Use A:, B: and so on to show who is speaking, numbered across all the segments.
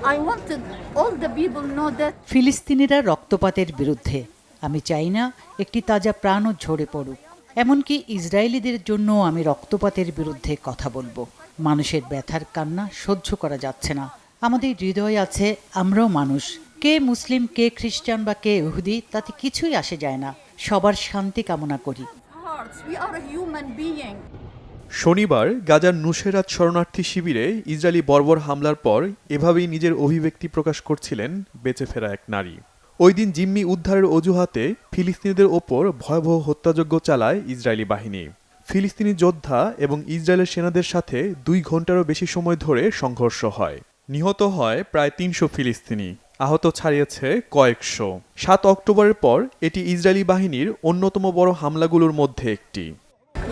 A: I wanted all the people know that
B: ফিলিস্তিনিরা রক্তপাতের বিরুদ্ধে। আমি চাই না একটি তাজা প্রাণও ঝরে পড়ুক। এমনকি ইসরায়েলিদের জন্য আমি রক্তপাতের বিরুদ্ধে কথা বলবো। মানুষের ব্যথার কান্না সহ্য করা যাচ্ছে না। আমাদের হৃদয় আছে, আমরাও মানুষ। কে মুসলিম, কে খ্রিস্টান বা কে ইহুদি, তাতে কিছুই আসে যায় না। সবার শান্তি কামনা করি।
A: hearts, we are a human being.
C: শনিবার গাজার নুসেরাত শরণার্থী শিবিরে ইসরায়েলি বর্বর হামলার পর এভাবেই নিজের অভিব্যক্তি প্রকাশ করছিলেন বেঁচে ফেরা এক নারী। ওই দিন জিম্মি উদ্ধারের অজুহাতে ফিলিস্তিনিদের ওপর ভয়াবহ হত্যাযজ্ঞ চালায় ইসরায়েলি বাহিনী। ফিলিস্তিনি যোদ্ধা এবং ইসরায়েলের সেনাদের সাথে 2 ঘন্টারও বেশি সময় ধরে সংঘর্ষ হয়। নিহত হয় প্রায় 300 ফিলিস্তিনি, আহত ছাড়িয়েছে কয়েকশো। 7 অক্টোবরের পর এটি ইসরায়েলি বাহিনীর অন্যতম বড় হামলাগুলোর মধ্যে একটি।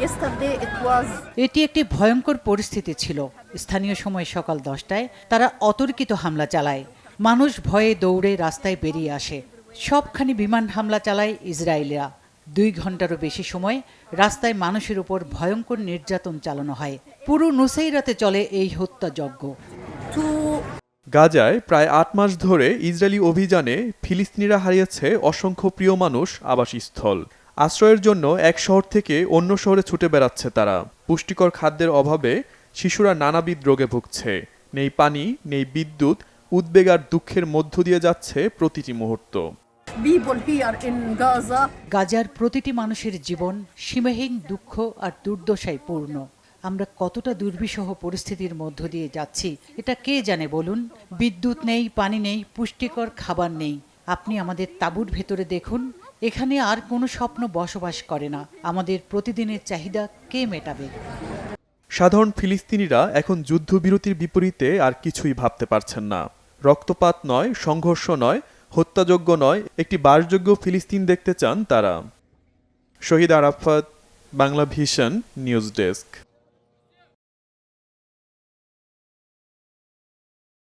A: Yesterday it was
B: এটি একটি ভয়ঙ্কর পরিস্থিতি ছিল। স্থানীয় সময় সকাল 10টায় তারা অতর্কিত হামলা চালায়। মানুষ ভয়ে দৌড়ে রাস্তায় বেরিয়ে আসে। সবখানি বিমান হামলা চালায় ইসরায়েলিরা। 2 ঘন্টারও বেশি সময় রাস্তায় মানুষের উপর ভয়ঙ্কর নির্যাতন চালানো হয়। পুরো নুসেইরাতে চলে এই হত্যাযজ্ঞ।
A: to
C: গাজায় প্রায় 8 মাস ধরে ইসরায়েলি অভিযানে ফিলিস্তিনিরা হারিয়েছে অসংখ্য প্রিয় মানুষ, আবাসস্থল। আশ্রয়ের জন্য এক শহর থেকে অন্য শহরে ছুটে বেড়াচ্ছে তারা। পুষ্টিকর খাদ্যের অভাবে শিশুরা নানাবিধ রোগে ভুগছে। নেই পানি, নেই বিদ্যুৎ, উদ্বেগ আর দুঃখের মধ্য দিয়ে যাচ্ছে প্রতিটি মুহূর্ত।
A: people here in Gaza.
B: গাজার প্রতিটি মানুষের জীবন সীমাহীন দুঃখ আর দুর্দশায় পূর্ণ। আমরা কতটা দুর্বিষহ পরিস্থিতির মধ্য দিয়ে যাচ্ছি এটা কে জানে বলুন। বিদ্যুৎ নেই, পানি নেই, পুষ্টিকর খাবার নেই। আপনি আমাদের তাঁবুর ভেতরে দেখুন, এখানে আর কোনো স্বপ্ন বসবাস করে না। আমাদের প্রতিদিনের চাহিদা কে মেটাবে?
C: সাধারণ ফিলিস্তিনিরা এখন যুদ্ধবিরতির বিপরীতে আর কিছুই ভাবতে পারছেন না। রক্তপাত নয়, সংঘর্ষ নয়, হত্যাযজ্ঞ নয়, একটি বাসযোগ্য ফিলিস্তিন দেখতে চান তারা। Shahid Arafat, Bangla Vision news desk.